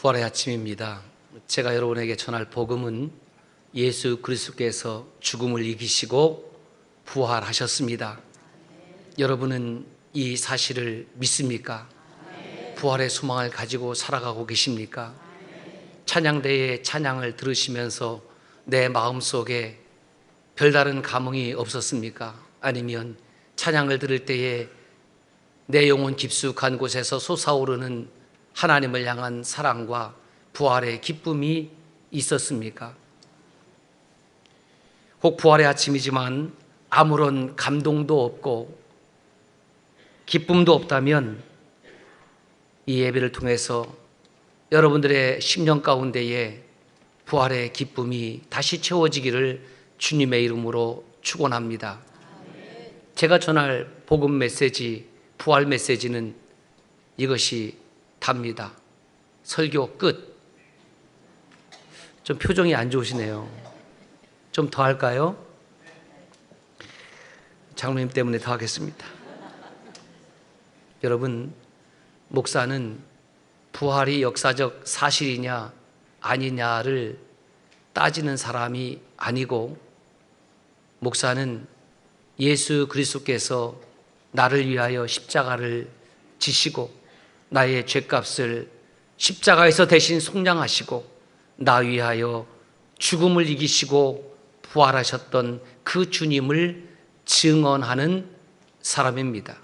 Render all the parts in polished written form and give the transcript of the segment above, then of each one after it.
부활의 아침입니다. 제가 여러분에게 전할 복음은 예수 그리스도께서 죽음을 이기시고 부활하셨습니다. 여러분은 이 사실을 믿습니까? 부활의 소망을 가지고 살아가고 계십니까? 찬양대의 찬양을 들으시면서 내 마음속에 별다른 감흥이 없었습니까? 아니면 찬양을 들을 때에 내 영혼 깊숙한 곳에서 솟아오르는 하나님을 향한 사랑과 부활의 기쁨이 있었습니까? 혹 부활의 아침이지만 아무런 감동도 없고 기쁨도 없다면 이 예배를 통해서 여러분들의 심령 가운데에 부활의 기쁨이 다시 채워지기를 주님의 이름으로 축원합니다. 제가 전할 복음 메시지, 부활 메시지는 이것이 답니다. 설교 끝. 좀 표정이 안 좋으시네요. 좀 더 할까요? 장로님 때문에 더 하겠습니다. 여러분, 목사는 부활이 역사적 사실이냐 아니냐를 따지는 사람이 아니고, 목사는 예수 그리스도께서 나를 위하여 십자가를 지시고 나의 죄값을 십자가에서 대신 속량하시고 나 위하여 죽음을 이기시고 부활하셨던 그 주님을 증언하는 사람입니다.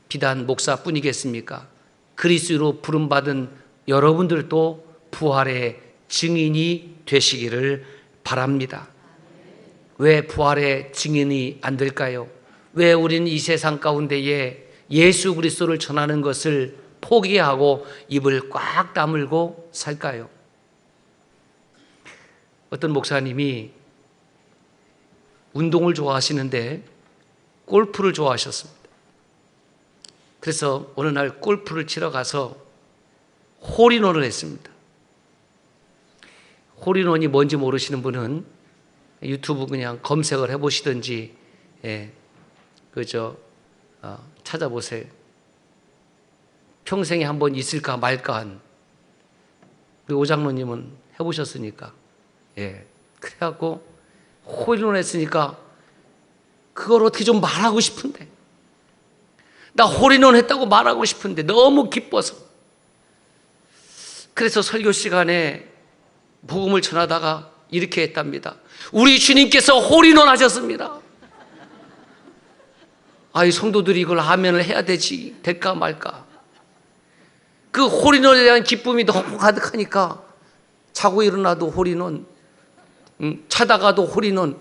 비단 목사뿐이겠습니까? 그리스도로 부름받은 여러분들도 부활의 증인이 되시기를 바랍니다. 왜 부활의 증인이 안 될까요? 왜 우리는 이 세상 가운데에 예수 그리스도를 전하는 것을 포기하고 입을 꽉 다물고 살까요? 어떤 목사님이 운동을 좋아하시는데 골프를 좋아하셨습니다. 그래서 어느 날 골프를 치러 가서 홀인원을 했습니다. 홀인원이 뭔지 모르시는 분은 유튜브 그냥 검색을 해보시든지 찾아보세요. 평생에 한번 있을까 말까 한, 우리 오장로님은 해보셨으니까. 그래갖고 홀인원 했으니까 그걸 어떻게 좀 말하고 싶은데, 나 홀인원 했다고 말하고 싶은데 너무 기뻐서. 그래서 설교 시간에 복음을 전하다가 이렇게 했답니다. 우리 주님께서 홀인원 하셨습니다. 이 성도들이 이걸 아멘을 해야 될까 말까. 그 홀인원에 대한 기쁨이 너무 가득하니까 자고 일어나도 홀인원, 자다가도 홀인원,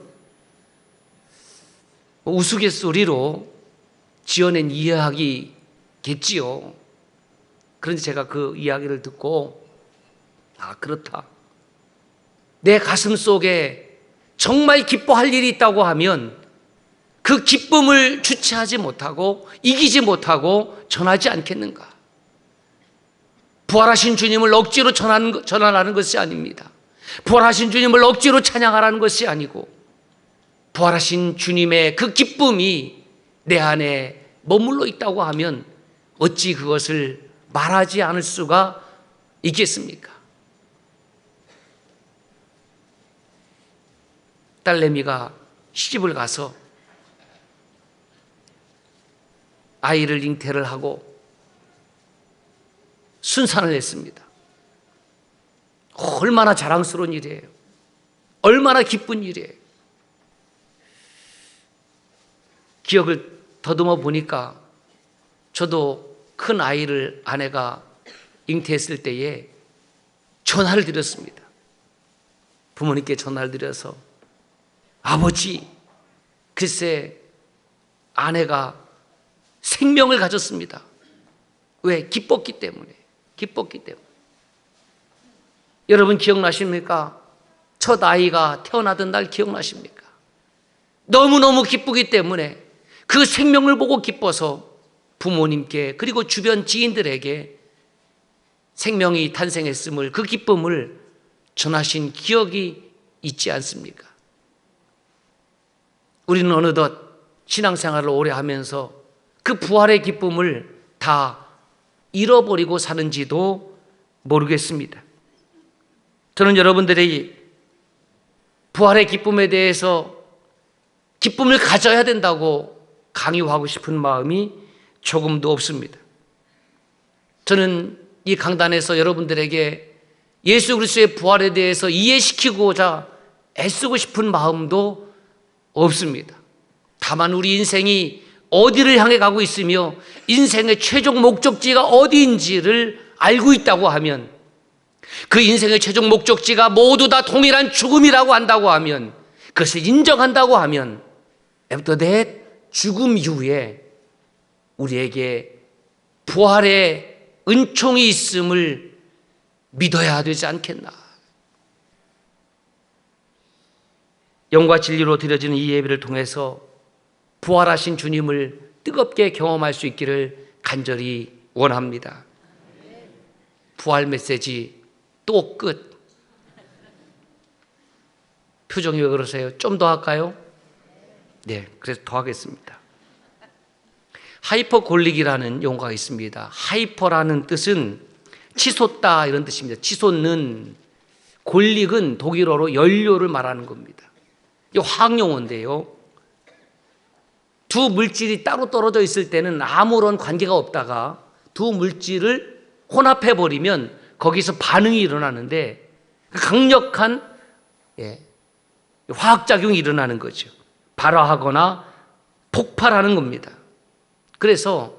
우스갯소리로 지어낸 이야기겠지요. 그런데 제가 그 이야기를 듣고 그렇다. 내 가슴 속에 정말 기뻐할 일이 있다고 하면 그 기쁨을 주체하지 못하고 이기지 못하고 전하지 않겠는가? 부활하신 주님을 억지로 전하라는 것이 아닙니다. 부활하신 주님을 억지로 찬양하라는 것이 아니고, 부활하신 주님의 그 기쁨이 내 안에 머물러 있다고 하면 어찌 그것을 말하지 않을 수가 있겠습니까? 딸내미가 시집을 가서 아이를 잉태를 하고 순산을 했습니다. 얼마나 자랑스러운 일이에요. 얼마나 기쁜 일이에요. 기억을 더듬어 보니까 저도 큰 아이를 아내가 잉태했을 때에 전화를 드렸습니다. 부모님께 전화를 드려서, 아버지, 글쎄 아내가 생명을 가졌습니다. 왜? 기뻤기 때문에. 여러분 기억나십니까? 첫 아이가 태어나던 날 기억나십니까? 너무너무 기쁘기 때문에 그 생명을 보고 기뻐서 부모님께, 그리고 주변 지인들에게 생명이 탄생했음을, 그 기쁨을 전하신 기억이 있지 않습니까? 우리는 어느덧 신앙생활을 오래 하면서 그 부활의 기쁨을 다 잃어버리고 사는지도 모르겠습니다. 저는 여러분들이 부활의 기쁨에 대해서 기쁨을 가져야 된다고 강요하고 싶은 마음이 조금도 없습니다. 저는 이 강단에서 여러분들에게 예수 그리스도의 부활에 대해서 이해시키고자 애쓰고 싶은 마음도 없습니다. 다만 우리 인생이 어디를 향해 가고 있으며 인생의 최종 목적지가 어디인지를 알고 있다고 하면, 그 인생의 최종 목적지가 모두 다 동일한 죽음이라고 한다고 하면, 그것을 인정한다고 하면, after that, 죽음 이후에 우리에게 부활의 은총이 있음을 믿어야 되지 않겠나. 영과 진리로 드려지는 이 예배를 통해서 부활하신 주님을 뜨겁게 경험할 수 있기를 간절히 원합니다. 부활 메시지 또 끝. 표정이 왜 그러세요? 좀 더 할까요? 네, 그래서 더 하겠습니다. 하이퍼골릭이라는 용어가 있습니다. 하이퍼라는 뜻은 치솟다 이런 뜻입니다. 치솟는, 골릭은 독일어로 연료를 말하는 겁니다. 이 화학용어인데요. 두 물질이 따로 떨어져 있을 때는 아무런 관계가 없다가 두 물질을 혼합해버리면 거기서 반응이 일어나는데 강력한 화학작용이 일어나는 거죠. 발화하거나 폭발하는 겁니다. 그래서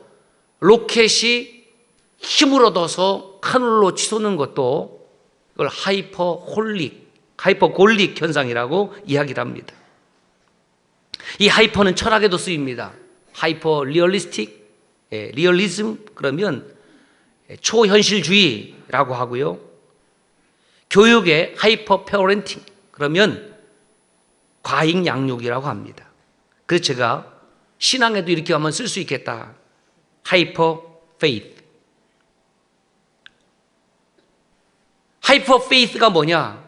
로켓이 힘을 얻어서 하늘로 치솟는 것도 이걸 하이퍼골릭 현상이라고 이야기를 합니다. 이 하이퍼는 철학에도 쓰입니다. 하이퍼 리얼리스틱, 리얼리즘 그러면 초현실주의라고 하고요. 교육의 하이퍼 페어렌팅 그러면 과잉 양육이라고 합니다. 그래서 제가 신앙에도 이렇게 하면 쓸 수 있겠다. 하이퍼 페이스. 하이퍼 페이스가 뭐냐?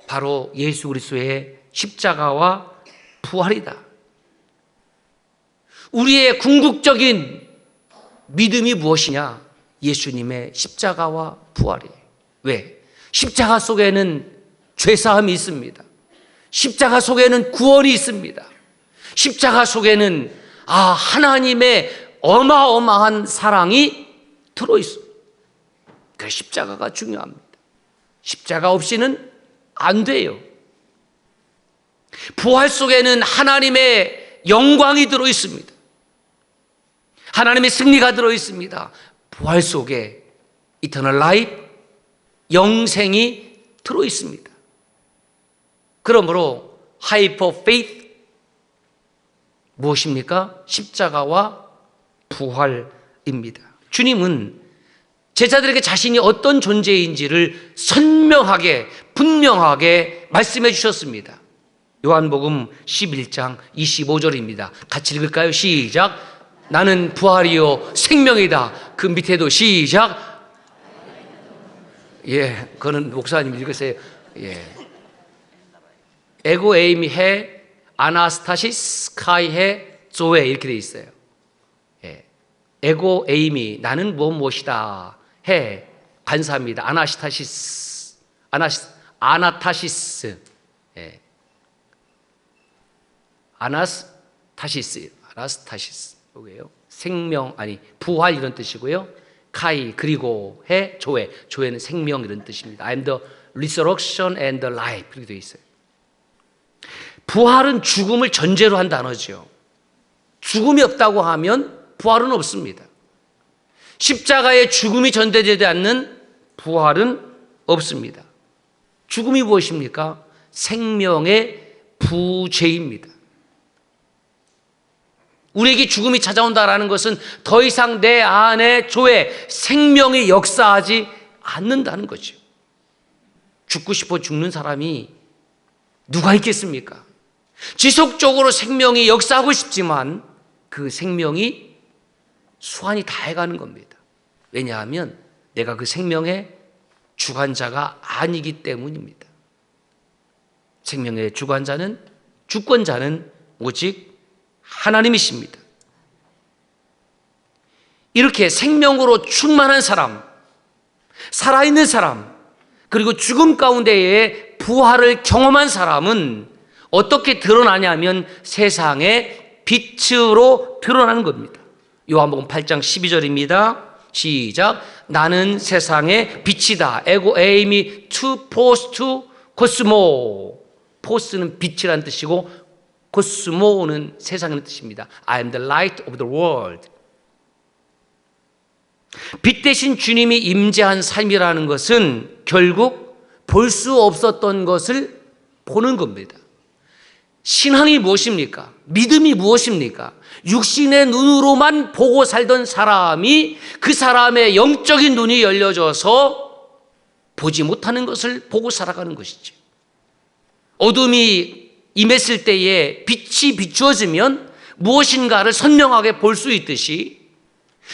바로 예수 그리스도의 십자가와 부활이다. 우리의 궁극적인 믿음이 무엇이냐? 예수님의 십자가와 부활이에요. 왜? 십자가 속에는 죄사함이 있습니다. 십자가 속에는 구원이 있습니다. 십자가 속에는 하나님의 어마어마한 사랑이 들어있습니다. 그 십자가가 중요합니다. 십자가 없이는 안 돼요. 부활 속에는 하나님의 영광이 들어있습니다. 하나님의 승리가 들어있습니다. 부활 속에 이터널 라이프, 영생이 들어있습니다. 그러므로 하이퍼 페이스 무엇입니까? 십자가와 부활입니다. 주님은 제자들에게 자신이 어떤 존재인지를 선명하게 분명하게 말씀해 주셨습니다. 요한복음 11장 25절입니다. 같이 읽을까요? 시작. 나는 부활이요 생명이다. 그 밑에도 시작. 그거는 목사님 읽으세요. 에고 에이미 해 아나스타시스 카이 해 조에 이렇게 돼 있어요. 에고 에이미 나는 무엇이다 해 간사입니다. 아나타시스 아나스타시스 뭐예요? 생명 부활 이런 뜻이고요. 카이 그리고 해 조에는 생명 이런 뜻입니다. I am the resurrection and the life 이렇게 되어 있어요. 부활은 죽음을 전제로 한 단어죠. 죽음이 없다고 하면 부활은 없습니다. 십자가에 죽음이 전제되지 않는 부활은 없습니다. 죽음이 무엇입니까? 생명의 부재입니다. 우리에게 죽음이 찾아온다라는 것은 더 이상 내 안에 조에 생명이 역사하지 않는다는 거죠. 죽고 싶어 죽는 사람이 누가 있겠습니까? 지속적으로 생명이 역사하고 싶지만 그 생명이 수완이 다해가는 겁니다. 왜냐하면 내가 그 생명의 주관자가 아니기 때문입니다. 생명의 주권자는 오직 하나님이십니다. 이렇게 생명으로 충만한 사람, 살아있는 사람, 그리고 죽음 가운데에 부활을 경험한 사람은 어떻게 드러나냐면 세상의 빛으로 드러나는 겁니다. 요한복음 8장 12절입니다. 시작. 나는 세상의 빛이다. 에고 에이미 투 포스투 코스모. 포스는 빛이라는 뜻이고 코스모는 세상이라는 뜻입니다. I am the light of the world. 빛 대신 주님이 임재한 삶이라는 것은 결국 볼 수 없었던 것을 보는 겁니다. 신앙이 무엇입니까? 믿음이 무엇입니까? 육신의 눈으로만 보고 살던 사람이 그 사람의 영적인 눈이 열려져서 보지 못하는 것을 보고 살아가는 것이죠. 어둠이 임했을 때에 빛이 비추어지면 무엇인가를 선명하게 볼 수 있듯이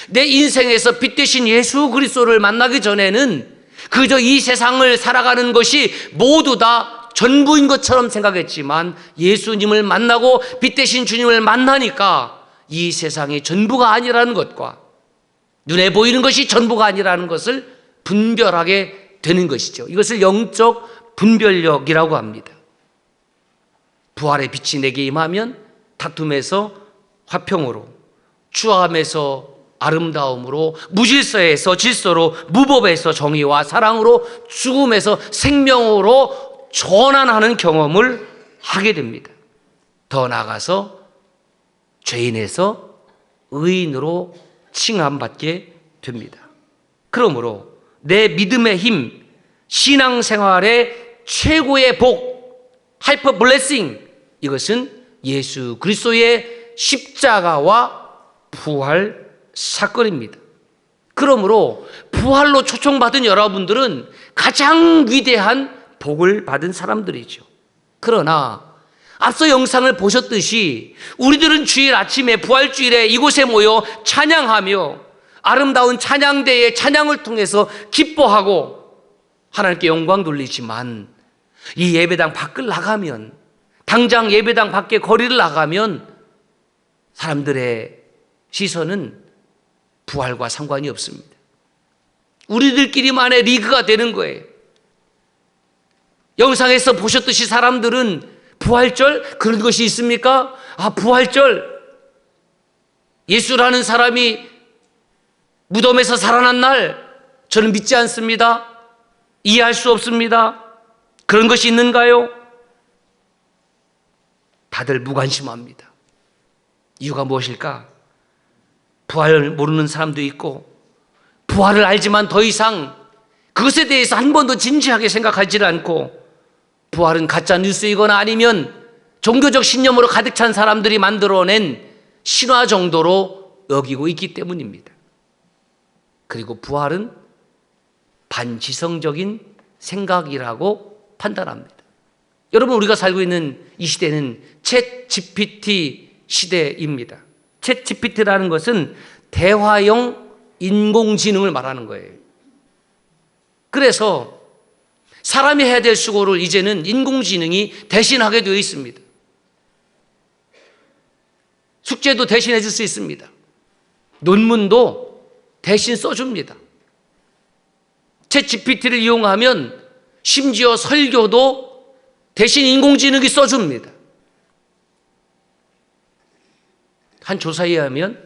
내 인생에서 빛 대신 예수 그리스도를 만나기 전에는 그저 이 세상을 살아가는 것이 모두 다 전부인 것처럼 생각했지만 예수님을 만나고 빛 대신 주님을 만나니까 이 세상이 전부가 아니라는 것과 눈에 보이는 것이 전부가 아니라는 것을 분별하게 되는 것이죠. 이것을 영적 분별력이라고 합니다. 부활의 빛이 내게 임하면 다툼에서 화평으로, 추함에서 아름다움으로, 무질서에서 질서로, 무법에서 정의와 사랑으로, 죽음에서 생명으로 전환하는 경험을 하게 됩니다. 더 나아가서 죄인에서 의인으로 칭함받게 됩니다. 그러므로 내 믿음의 힘, 신앙생활의 최고의 복, 하이퍼 블레싱, 이것은 예수 그리스도의 십자가와 부활 사건입니다. 그러므로 부활로 초청받은 여러분들은 가장 위대한 복을 받은 사람들이죠. 그러나 앞서 영상을 보셨듯이 우리들은 주일 아침에 부활주일에 이곳에 모여 찬양하며 아름다운 찬양대의 찬양을 통해서 기뻐하고 하나님께 영광 돌리지만 이 예배당 밖을 나가면, 당장 예배당 밖에 거리를 나가면 사람들의 시선은 부활과 상관이 없습니다. 우리들끼리만의 리그가 되는 거예요. 영상에서 보셨듯이 사람들은 부활절 그런 것이 있습니까? 아, 부활절 예수라는 사람이 무덤에서 살아난 날 저는 믿지 않습니다. 이해할 수 없습니다. 그런 것이 있는가요? 다들 무관심합니다. 이유가 무엇일까? 부활을 모르는 사람도 있고 부활을 알지만 더 이상 그것에 대해서 한 번도 진지하게 생각하지 않고 부활은 가짜 뉴스이거나 아니면 종교적 신념으로 가득 찬 사람들이 만들어낸 신화 정도로 여기고 있기 때문입니다. 그리고 부활은 반지성적인 생각이라고 판단합니다. 여러분, 우리가 살고 있는 이 시대는 챗 GPT 시대입니다. 챗 GPT라는 것은 대화형 인공지능을 말하는 거예요. 그래서 사람이 해야 될 수고를 이제는 인공지능이 대신하게 되어 있습니다. 숙제도 대신해 줄 수 있습니다. 논문도 대신 써줍니다. 챗 GPT를 이용하면 심지어 설교도 대신 인공지능이 써줍니다. 한 조사에 의하면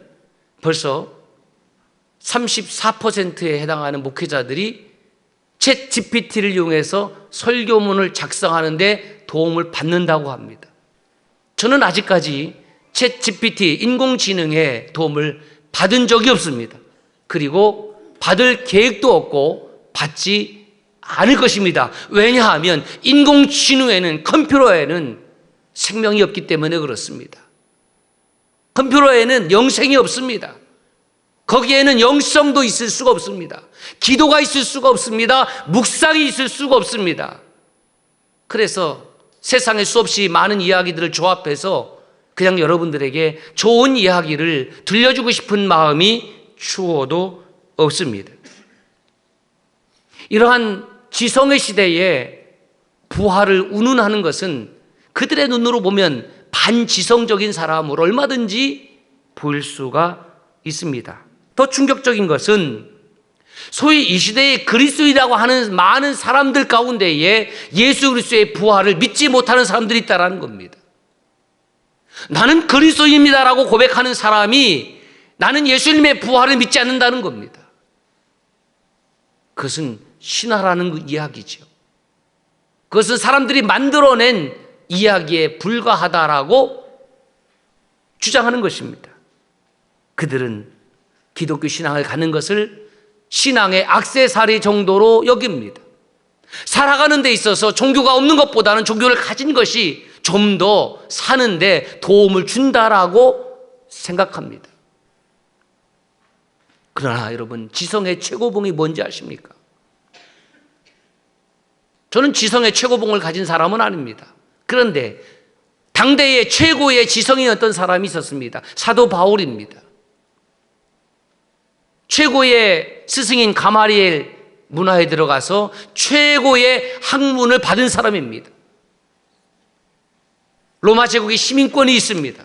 벌써 34%에 해당하는 목회자들이 챗 GPT를 이용해서 설교문을 작성하는 데 도움을 받는다고 합니다. 저는 아직까지 챗 GPT, 인공지능의 도움을 받은 적이 없습니다. 그리고 받을 계획도 없고 받지 않을 것입니다. 왜냐하면 인공지능에는, 컴퓨터에는 생명이 없기 때문에 그렇습니다. 컴퓨터에는 영생이 없습니다. 거기에는 영성도 있을 수가 없습니다. 기도가 있을 수가 없습니다. 묵상이 있을 수가 없습니다. 그래서 세상에 수없이 많은 이야기들을 조합해서 그냥 여러분들에게 좋은 이야기를 들려주고 싶은 마음이 추워도 없습니다. 이러한 지성의 시대에 부활을 운운하는 것은 그들의 눈으로 보면 반지성적인 사람으로 얼마든지 보일 수가 있습니다. 더 충격적인 것은 소위 이 시대의 그리스도이라고 하는 많은 사람들 가운데에 예수 그리스도의 부활을 믿지 못하는 사람들이 있다는 겁니다. 나는 그리스도입니다라고 고백하는 사람이 나는 예수님의 부활을 믿지 않는다는 겁니다. 그것은 신화라는 이야기죠. 그것은 사람들이 만들어낸 이야기에 불과하다라고 주장하는 것입니다. 그들은 기독교 신앙을 갖는 것을 신앙의 액세서리 정도로 여깁니다. 살아가는 데 있어서 종교가 없는 것보다는 종교를 가진 것이 좀 더 사는데 도움을 준다라고 생각합니다. 그러나 여러분, 지성의 최고봉이 뭔지 아십니까? 저는 지성의 최고봉을 가진 사람은 아닙니다. 그런데 당대의 최고의 지성이었던 사람이 있었습니다. 사도 바울입니다. 최고의 스승인 가마리엘 문화에 들어가서 최고의 학문을 받은 사람입니다. 로마 제국의 시민권이 있습니다.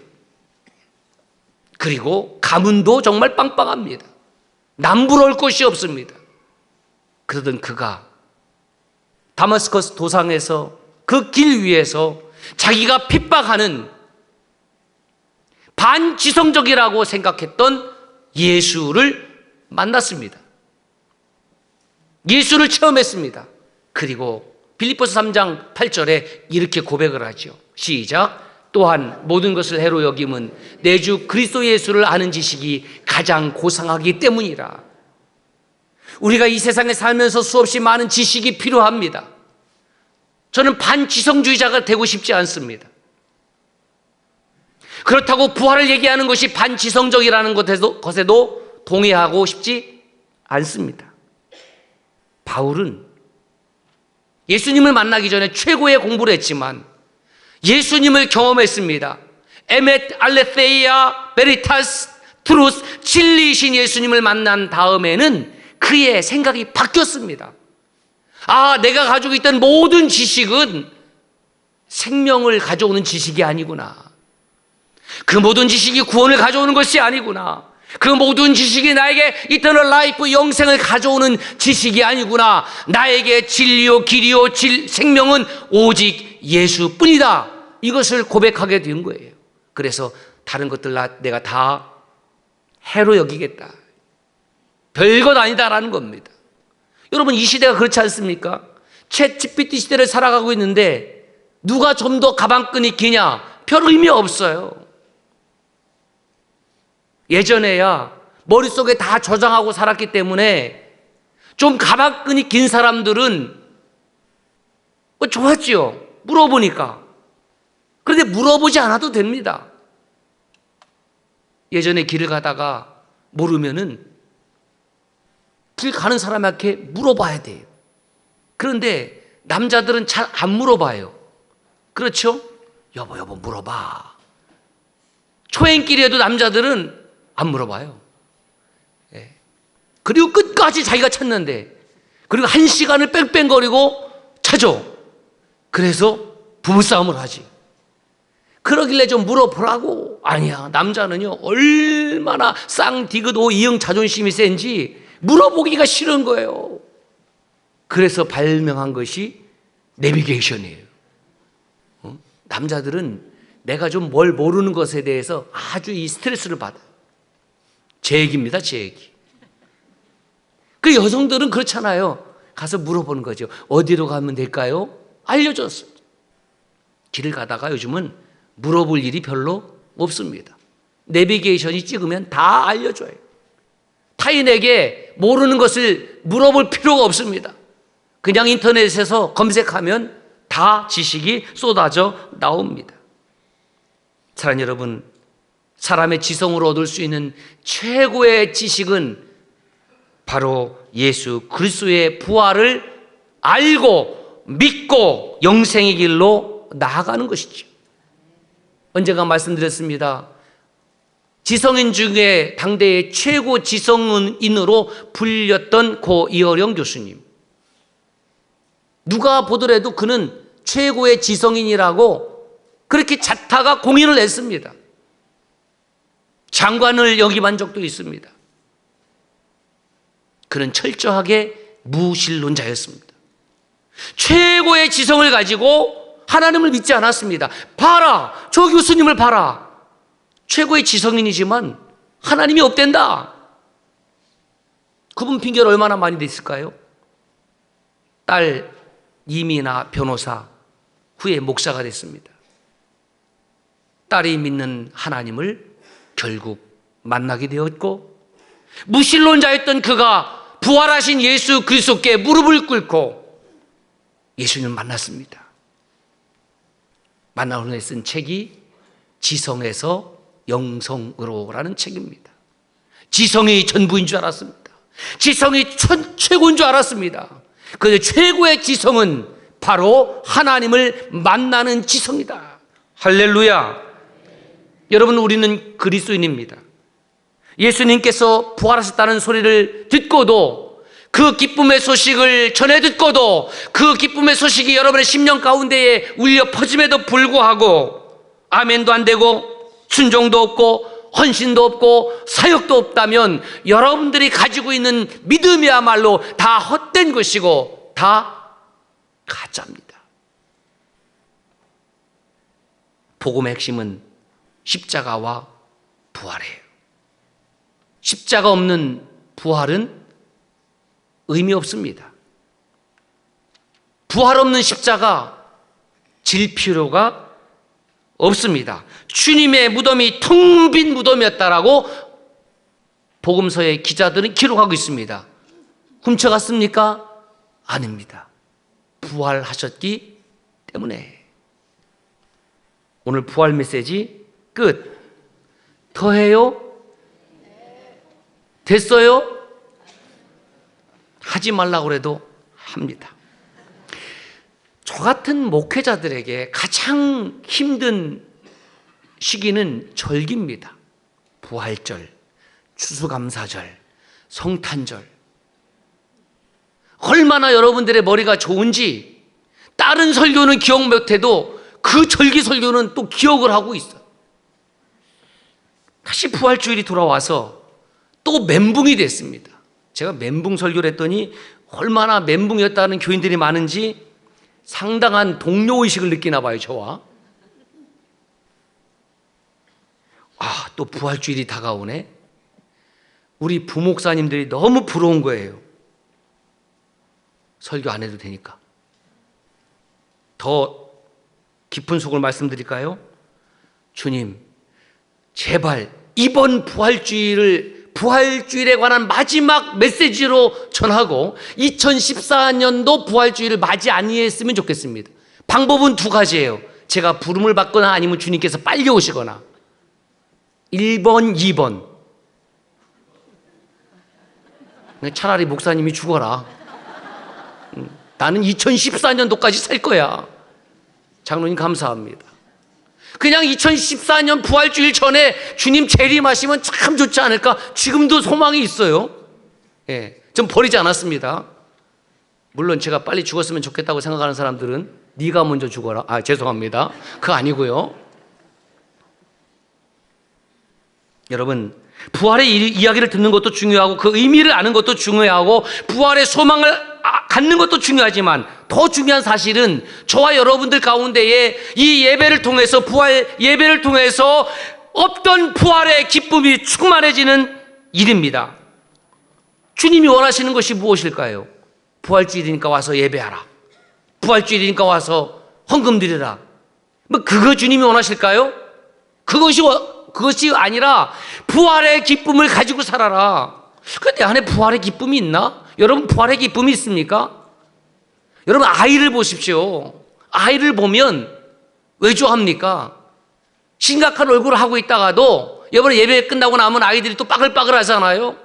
그리고 가문도 정말 빵빵합니다. 남부러울 곳이 없습니다. 그러던 그가 다마스커스 도상에서 그 길 위에서 자기가 핍박하는 반지성적이라고 생각했던 예수를 만났습니다. 예수를 체험했습니다. 그리고 빌립보서 3장 8절에 이렇게 고백을 하죠. 시작. 또한 모든 것을 해로 여김은 내 주 그리스도 예수를 아는 지식이 가장 고상하기 때문이라. 우리가 이 세상에 살면서 수없이 많은 지식이 필요합니다. 저는 반지성주의자가 되고 싶지 않습니다. 그렇다고 부활을 얘기하는 것이 반지성적이라는 것에도 동의하고 싶지 않습니다. 바울은 예수님을 만나기 전에 최고의 공부를 했지만 예수님을 경험했습니다. 에메트 알레테이아 베리타스 트루스, 진리이신 예수님을 만난 다음에는 그의 생각이 바뀌었습니다. 아, 내가 가지고 있던 모든 지식은 생명을 가져오는 지식이 아니구나. 그 모든 지식이 구원을 가져오는 것이 아니구나. 그 모든 지식이 나에게 이터널 라이프, 영생을 가져오는 지식이 아니구나. 나에게 진리요 길이요 생명은 오직 예수뿐이다. 이것을 고백하게 된 거예요. 그래서 다른 것들 내가 다 해로 여기겠다. 별것 아니다라는 겁니다. 여러분, 이 시대가 그렇지 않습니까? 챗 GPT 시대를 살아가고 있는데 누가 좀 더 가방끈이 기냐? 별 의미 없어요. 예전에야 머릿속에 다 저장하고 살았기 때문에 좀 가방끈이 긴 사람들은 좋았지요. 물어보니까. 그런데 물어보지 않아도 됩니다. 예전에 길을 가다가 모르면은 길 가는 사람한테 물어봐야 돼요. 그런데 남자들은 잘 안 물어봐요. 그렇죠? 여보 물어봐. 초행길에도 남자들은 안 물어봐요. 예. 그리고 끝까지 자기가 찾는데, 그리고 1시간을 뺑뺑거리고 찾아. 그래서 부부싸움을 하지. 그러길래 좀 물어보라고. 아니야, 남자는요 얼마나 쌍디귿 이형 자존심이 센지 물어보기가 싫은 거예요. 그래서 발명한 것이 내비게이션이에요. 남자들은 내가 좀 뭘 모르는 것에 대해서 아주 이 스트레스를 받아요. 제 얘기입니다, 제 얘기. 그 여성들은 그렇잖아요. 가서 물어보는 거죠. 어디로 가면 될까요? 알려줬어요. 길을 가다가 요즘은 물어볼 일이 별로 없습니다. 내비게이션이 찍으면 다 알려줘요. 타인에게 모르는 것을 물어볼 필요가 없습니다. 그냥 인터넷에서 검색하면 다 지식이 쏟아져 나옵니다. 사랑하는 여러분, 사람의 지성으로 얻을 수 있는 최고의 지식은 바로 예수 그리스도의 부활을 알고 믿고 영생의 길로 나아가는 것이죠. 언젠가 말씀드렸습니다. 지성인 중에 당대의 최고 지성인으로 불렸던 고 이어령 교수님. 누가 보더라도 그는 최고의 지성인이라고 그렇게 자타가 공인을 했습니다. 장관을 역임한 적도 있습니다. 그는 철저하게 무신론자였습니다. 최고의 지성을 가지고 하나님을 믿지 않았습니다. 봐라, 저 교수님을 봐라. 최고의 지성인이지만 하나님이 없댄다. 그분 핑계를 얼마나 많이 댔을까요? 딸 이미나 변호사, 후에 목사가 됐습니다. 딸이 믿는 하나님을 결국 만나게 되었고, 무신론자였던 그가 부활하신 예수 그리스도께 무릎을 꿇고 예수님을 만났습니다. 만나 후에 쓴 책이 지성에서 영성으로라는 책입니다. 지성이 전부인 줄 알았습니다. 지성이 최고인 줄 알았습니다. 그런데 최고의 지성은 바로 하나님을 만나는 지성이다. 할렐루야. 여러분, 우리는 그리스도인입니다. 예수님께서 부활하셨다는 소리를 듣고도, 그 기쁨의 소식을 전해 듣고도, 그 기쁨의 소식이 여러분의 심령 가운데에 울려 퍼짐에도 불구하고 아멘도 안 되고 순종도 없고 헌신도 없고 사역도 없다면 여러분들이 가지고 있는 믿음이야말로 다 헛된 것이고 다 가짜입니다. 복음의 핵심은 십자가와 부활이에요. 십자가 없는 부활은 의미 없습니다. 부활 없는 십자가 질 필요가 없습니다. 주님의 무덤이 텅 빈 무덤이었다라고 복음서의 기자들은 기록하고 있습니다. 훔쳐갔습니까? 아닙니다. 부활하셨기 때문에. 오늘 부활 메시지 끝. 더해요? 됐어요? 하지 말라고 해도 합니다. 저 같은 목회자들에게 가장 힘든 시기는 절기입니다. 부활절, 추수감사절, 성탄절. 얼마나 여러분들의 머리가 좋은지 다른 설교는 기억 못해도 그 절기 설교는 또 기억을 하고 있어요. 다시 부활주일이 돌아와서 또 멘붕이 됐습니다. 제가 멘붕 설교를 했더니 얼마나 멘붕이었다는 교인들이 많은지 상당한 동료의식을 느끼나 봐요, 저와. 또 부활주일이 다가오네. 우리 부목사님들이 너무 부러운 거예요. 설교 안 해도 되니까. 더 깊은 속을 말씀드릴까요? 주님, 제발 이번 부활주일에 관한 마지막 메시지로 전하고 2014년도 부활주일을 맞이 아니했으면 좋겠습니다. 방법은 두 가지예요. 제가 부름을 받거나 아니면 주님께서 빨리 오시거나. 1번, 2번. 차라리 목사님이 죽어라. 나는 2014년도까지 살 거야. 장로님 감사합니다. 그냥 2014년 부활주일 전에 주님 재림하시면 참 좋지 않을까? 지금도 소망이 있어요. 예, 좀 버리지 않았습니다. 물론 제가 빨리 죽었으면 좋겠다고 생각하는 사람들은 네가 먼저 죽어라. 죄송합니다. 그거 아니고요. 여러분, 부활의 이야기를 듣는 것도 중요하고 그 의미를 아는 것도 중요하고 부활의 소망을 갖는 것도 중요하지만 더 중요한 사실은 저와 여러분들 가운데에 이 예배를 통해서, 부활 예배를 통해서 없던 부활의 기쁨이 충만해지는 일입니다. 주님이 원하시는 것이 무엇일까요? 부활주일이니까 와서 예배하라. 부활주일이니까 와서 헌금 드리라. 그거 주님이 원하실까요? 그것이 아니라 부활의 기쁨을 가지고 살아라. 내 안에 부활의 기쁨이 있나? 여러분, 부활의 기쁨이 있습니까? 여러분, 아이를 보십시오. 아이를 보면 왜 좋아합니까? 심각한 얼굴을 하고 있다가도 이번에 예배 끝나고 나면 아이들이 또 빠글빠글 하잖아요.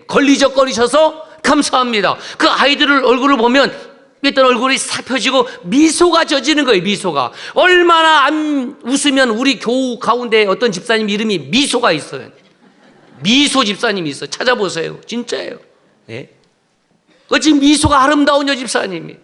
걸리적거리셔서 감사합니다. 그 아이들을 얼굴을 보면 어떤 얼굴이 싹 펴지고 미소가 져지는 거예요. 미소가. 얼마나 안 웃으면 우리 교우 가운데 어떤 집사님 이름이 미소가 있어요. 미소 집사님이 있어요. 찾아보세요. 진짜예요. 지금 미소가 아름다운 여 집사님이.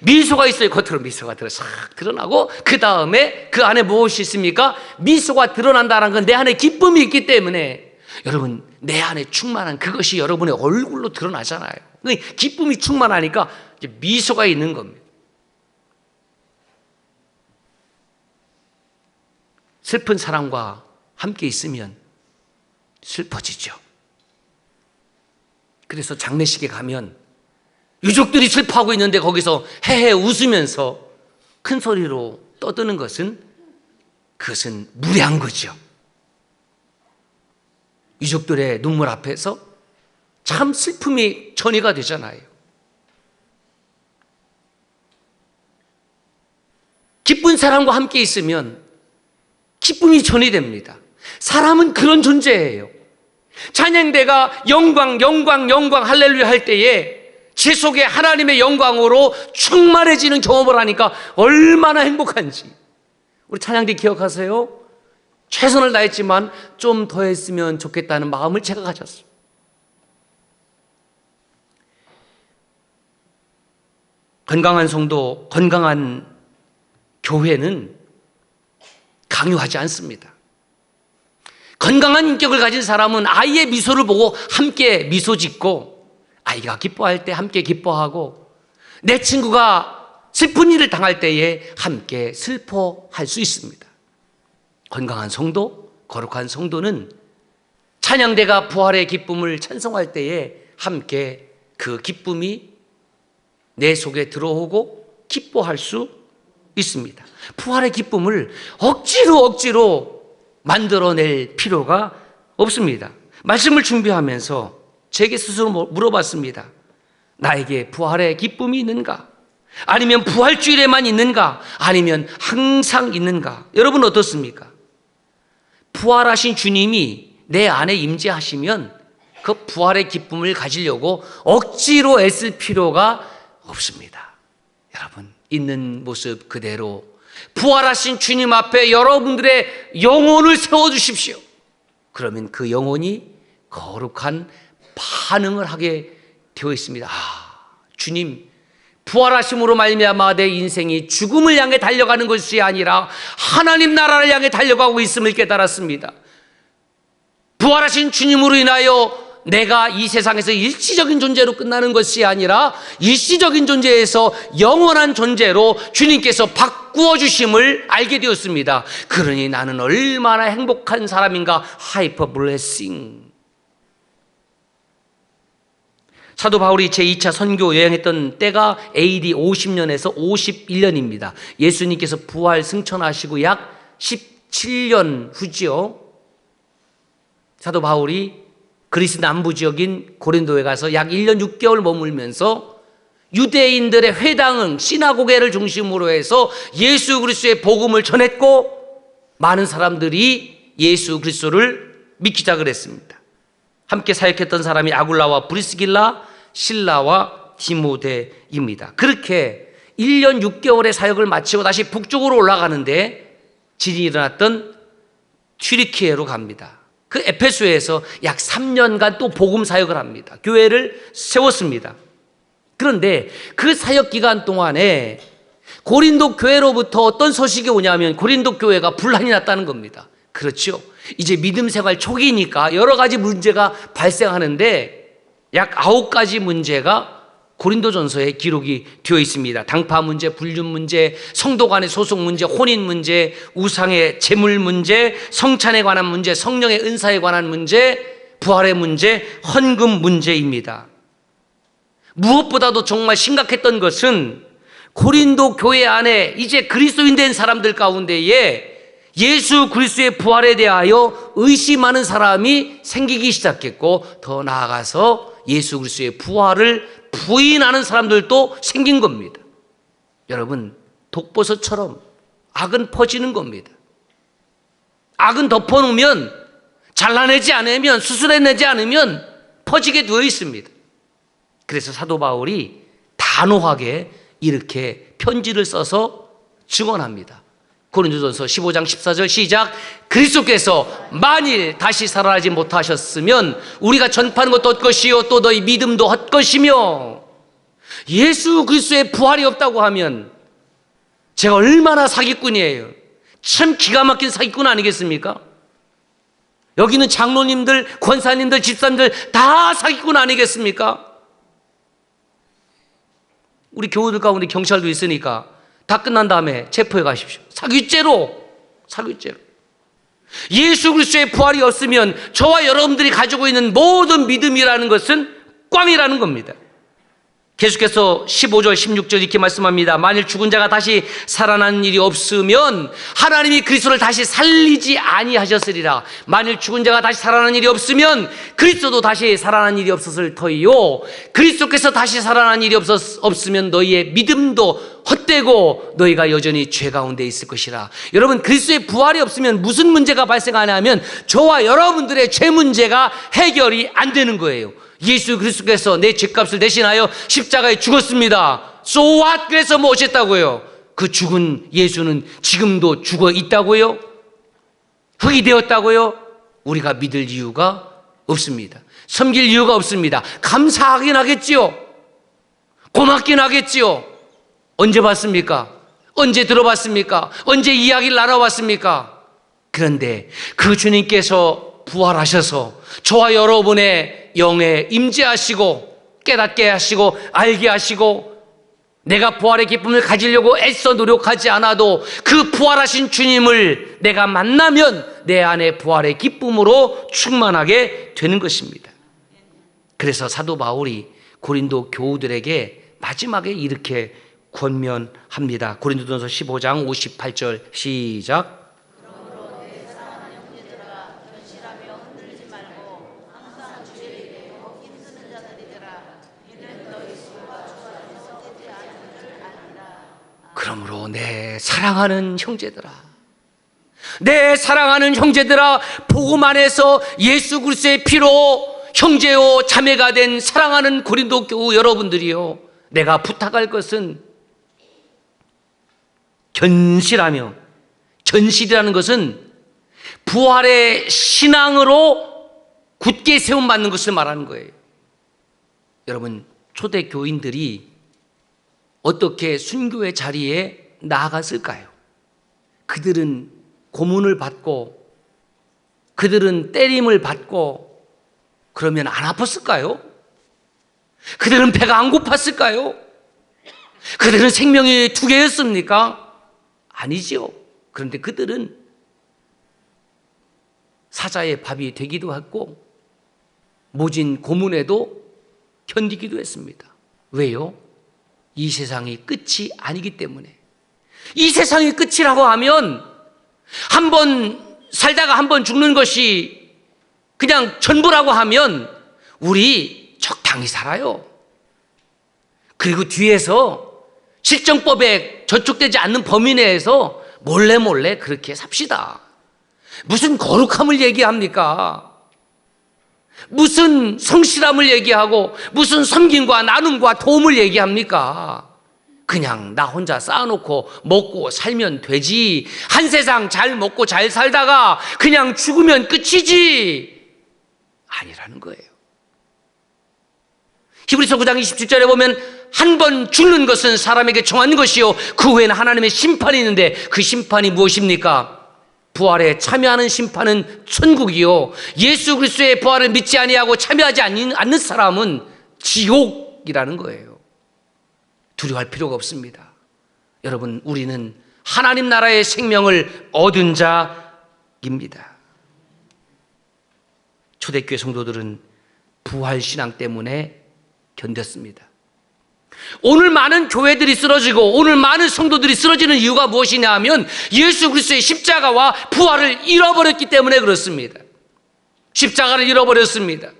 미소가 있어요. 겉으로 미소가 싹 드러나고 그 다음에 그 안에 무엇이 있습니까? 미소가 드러난다는 건 내 안에 기쁨이 있기 때문에 여러분, 내 안에 충만한 그것이 여러분의 얼굴로 드러나잖아요. 기쁨이 충만하니까 이제 미소가 있는 겁니다. 슬픈 사람과 함께 있으면 슬퍼지죠. 그래서 장례식에 가면 유족들이 슬퍼하고 있는데 거기서 헤헤 웃으면서 큰 소리로 떠드는 것은 그것은 무례한 거죠. 유족들의 눈물 앞에서 참 슬픔이 전이가 되잖아요. 기쁜 사람과 함께 있으면 기쁨이 전이 됩니다. 사람은 그런 존재예요. 찬양대가 영광, 영광, 영광 할렐루야 할 때에 제 속에 하나님의 영광으로 충만해지는 경험을 하니까 얼마나 행복한지. 우리 찬양대 기억하세요? 최선을 다했지만 좀 더 했으면 좋겠다는 마음을 제가 가졌어요. 건강한 성도, 건강한 교회는 강요하지 않습니다. 건강한 인격을 가진 사람은 아이의 미소를 보고 함께 미소 짓고, 아이가 기뻐할 때 함께 기뻐하고, 내 친구가 슬픈 일을 당할 때에 함께 슬퍼할 수 있습니다. 건강한 성도, 거룩한 성도는 찬양대가 부활의 기쁨을 찬송할 때에 함께 그 기쁨이 내 속에 들어오고 기뻐할 수 있습니다. 부활의 기쁨을 억지로 만들어낼 필요가 없습니다. 말씀을 준비하면서 제게 스스로 물어봤습니다. 나에게 부활의 기쁨이 있는가? 아니면 부활주일에만 있는가? 아니면 항상 있는가? 여러분 어떻습니까? 부활하신 주님이 내 안에 임재하시면 그 부활의 기쁨을 가지려고 억지로 애쓸 필요가 없습니다. 여러분, 있는 모습 그대로 부활하신 주님 앞에 여러분들의 영혼을 세워주십시오. 그러면 그 영혼이 거룩한 반응을 하게 되어 있습니다. 주님, 부활하심으로 말미암아 내 인생이 죽음을 향해 달려가는 것이 아니라 하나님 나라를 향해 달려가고 있음을 깨달았습니다. 부활하신 주님으로 인하여 내가 이 세상에서 일시적인 존재로 끝나는 것이 아니라 일시적인 존재에서 영원한 존재로 주님께서 바꾸어 주심을 알게 되었습니다. 그러니 나는 얼마나 행복한 사람인가. 하이퍼 블레싱. 사도 바울이 제2차 선교 여행했던 때가 AD 50년에서 51년입니다. 예수님께서 부활 승천하시고 약 17년 후지요. 사도 바울이 그리스 남부 지역인 고린도에 가서 약 1년 6개월 머물면서 유대인들의 회당은 시나고게를 중심으로 해서 예수 그리스도의 복음을 전했고, 많은 사람들이 예수 그리스도를 믿기 시작을 했습니다. 함께 사역했던 사람이 아굴라와 브리스길라, 실라와 디모데입니다. 그렇게 1년 6개월의 사역을 마치고 다시 북쪽으로 올라가는데 진이 일어났던 튀르키예로 갑니다. 그 에페소에서 약 3년간 또 복음 사역을 합니다. 교회를 세웠습니다. 그런데 그 사역 기간 동안에 고린도 교회로부터 어떤 소식이 오냐면 고린도 교회가 분란이 났다는 겁니다. 그렇죠. 이제 믿음 생활 초기니까 여러 가지 문제가 발생하는데 약 9가지 문제가 고린도전서에 기록이 되어 있습니다. 당파 문제, 불륜 문제, 성도 간의 소속 문제, 혼인 문제, 우상의 재물 문제, 성찬에 관한 문제, 성령의 은사에 관한 문제, 부활의 문제, 헌금 문제입니다. 무엇보다도 정말 심각했던 것은 고린도 교회 안에 이제 그리스도인 된 사람들 가운데에 예수 그리스도의 부활에 대하여 의심하는 사람이 생기기 시작했고, 더 나아가서 예수 그리스도의 부활을 부인하는 사람들도 생긴 겁니다. 여러분, 독버섯처럼 악은 퍼지는 겁니다. 악은 덮어놓으면, 잘라내지 않으면, 수술해내지 않으면 퍼지게 되어 있습니다. 그래서 사도 바울이 단호하게 이렇게 편지를 써서 증언합니다. 고린도전서 15장 14절 시작. 그리스도께서 만일 다시 살아나지 못하셨으면 우리가 전파하는 것도 헛것이요 또 너희 믿음도 헛것이며. 예수 그리스도의 부활이 없다고 하면 제가 얼마나 사기꾼이에요. 참 기가 막힌 사기꾼 아니겠습니까? 여기는 장로님들, 권사님들, 집사님들 다 사기꾼 아니겠습니까? 우리 교우들 가운데 경찰도 있으니까 다 끝난 다음에 체포해 가십시오. 사기죄로. 예수 그리스도의 부활이 없으면 저와 여러분들이 가지고 있는 모든 믿음이라는 것은 꽝이라는 겁니다. 계속해서 15절 16절 이렇게 말씀합니다. 만일 죽은 자가 다시 살아나는 일이 없으면 하나님이 그리스도를 다시 살리지 아니하셨으리라. 만일 죽은 자가 다시 살아나는 일이 없으면 그리스도도 다시 살아나는 일이 없었을 터이요, 그리스도께서 다시 살아나는 일이 없으면 너희의 믿음도 헛되고 너희가 여전히 죄 가운데 있을 것이라. 여러분, 그리스도의 부활이 없으면 무슨 문제가 발생하냐 하면 저와 여러분들의 죄 문제가 해결이 안 되는 거예요. 예수 그리스도께서 내 죄값을 대신하여 십자가에 죽었습니다. So what? 그래서 뭐 어쨌다고요? 그 죽은 예수는 지금도 죽어 있다고요? 흙이 되었다고요? 우리가 믿을 이유가 없습니다. 섬길 이유가 없습니다. 감사하긴 하겠지요. 고맙긴 하겠지요. 언제 봤습니까? 언제 들어봤습니까? 언제 이야기를 나눠봤습니까? 그런데 그 주님께서 부활하셔서 저와 여러분의 영에 임재하시고 깨닫게 하시고 알게 하시고 내가 부활의 기쁨을 가지려고 애써 노력하지 않아도 그 부활하신 주님을 내가 만나면 내 안에 부활의 기쁨으로 충만하게 되는 것입니다. 그래서 사도 바울이 고린도 교우들에게 마지막에 이렇게 권면합니다. 고린도전서 15장 58절 시작. 그러므로 내 사랑하는 형제들아, 내 사랑하는 형제들아, 복음 안에서 예수 그리스도의 피로 형제요 자매가 된 사랑하는 고린도 교우 여러분들이요, 내가 부탁할 것은 견실하며, 견실이라는 것은 부활의 신앙으로 굳게 세움받는 것을 말하는 거예요. 여러분, 초대 교인들이 어떻게 순교의 자리에 나아갔을까요? 그들은 고문을 받고 그들은 때림을 받고 그러면 안 아팠을까요? 그들은 배가 안 고팠을까요? 그들은 생명이 2개였습니까? 아니지요. 그런데 그들은 사자의 밥이 되기도 했고 모진 고문에도 견디기도 했습니다. 왜요? 이 세상이 끝이 아니기 때문에. 이 세상이 끝이라고 하면 한 번 살다가 한 번 죽는 것이 그냥 전부라고 하면 우리 적당히 살아요. 그리고 뒤에서 실정법에 저촉되지 않는 범위 내에서 몰래 그렇게 삽시다. 무슨 거룩함을 얘기합니까? 무슨 성실함을 얘기하고 무슨 섬김과 나눔과 도움을 얘기합니까? 그냥 나 혼자 쌓아놓고 먹고 살면 되지, 한 세상 잘 먹고 잘 살다가 그냥 죽으면 끝이지, 아니라는 거예요. 히브리서 9장 27절에 보면 한 번 죽는 것은 사람에게 정한 것이요 그 후에는 하나님의 심판이 있는데 그 심판이 무엇입니까? 부활에 참여하는 심판은 천국이요, 예수 그리스도의 부활을 믿지 아니하고 참여하지 않는 사람은 지옥이라는 거예요. 두려워할 필요가 없습니다. 여러분, 우리는 하나님 나라의 생명을 얻은 자입니다. 초대교회 성도들은 부활신앙 때문에 견뎠습니다. 오늘 많은 교회들이 쓰러지고 오늘 많은 성도들이 쓰러지는 이유가 무엇이냐 하면 예수 그리스도의 십자가와 부활을 잃어버렸기 때문에 그렇습니다. 십자가를 잃어버렸습니다.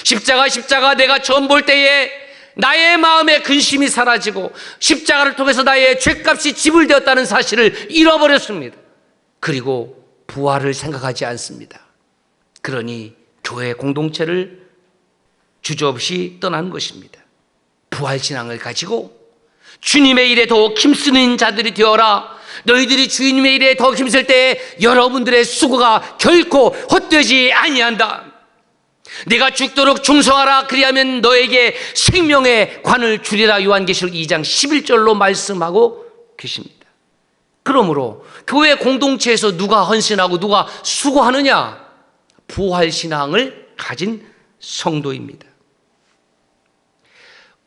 십자가 내가 처음 볼 때에 나의 마음의 근심이 사라지고 십자가를 통해서 나의 죄값이 지불되었다는 사실을 잃어버렸습니다. 그리고 부활을 생각하지 않습니다. 그러니 교회 공동체를 주저없이 떠난 것입니다. 부활신앙을 가지고 주님의 일에 더욱 힘쓰는 자들이 되어라. 너희들이 주님의 일에 더욱 힘쓸 때에 여러분들의 수고가 결코 헛되지 아니한다. 네가 죽도록 충성하라. 그리하면 너에게 생명의 관을 주리라. 요한계시록 2장 11절로 말씀하고 계십니다. 그러므로 교회 공동체에서 누가 헌신하고 누가 수고하느냐? 부활신앙을 가진 성도입니다.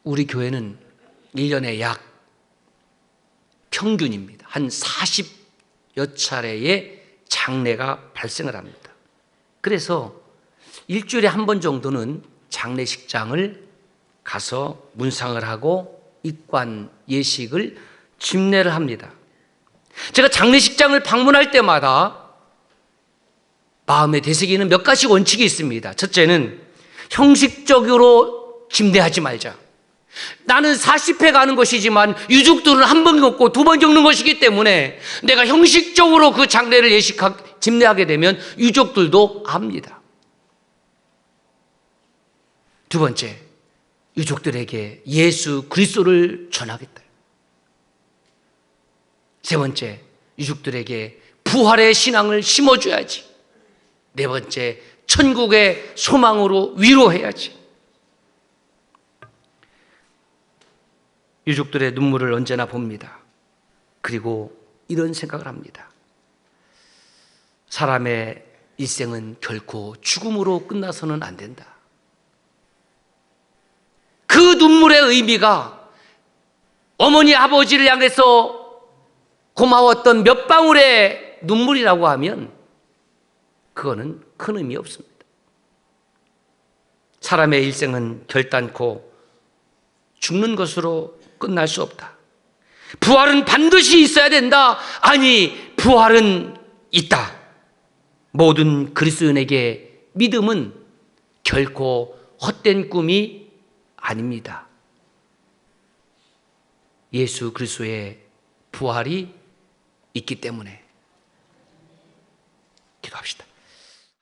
우리 교회는 1년에 약 평균입니다. 한 40여 차례의 장례가 발생을 합니다. 그래서 일주일에 한 번 정도는 장례식장을 가서 문상을 하고 입관 예식을 집례를 합니다. 제가 장례식장을 방문할 때마다 마음에 되새기는 몇 가지 원칙이 있습니다. 첫째는 형식적으로 집례하지 말자. 나는 40회 가는 것이지만 유족들은 한 번 겪고 두 번 겪는 것이기 때문에 내가 형식적으로 그 장례를 집례하게 되면 유족들도 압니다. 두 번째, 유족들에게 예수 그리스도를 전하겠다. 세 번째, 유족들에게 부활의 신앙을 심어줘야지. 네 번째, 천국의 소망으로 위로해야지. 유족들의 눈물을 언제나 봅니다. 그리고 이런 생각을 합니다. 사람의 일생은 결코 죽음으로 끝나서는 안 된다. 그 눈물의 의미가 어머니 아버지를 향해서 고마웠던 몇 방울의 눈물이라고 하면 그거는 큰 의미 없습니다. 사람의 일생은 결단코 죽는 것으로 끝날 수 없다. 부활은 반드시 있어야 된다. 아니, 부활은 있다. 모든 그리스도인에게 믿음은 결코 헛된 꿈이 아닙니다. 예수 그리스도의 부활이 있기 때문에 기도합시다.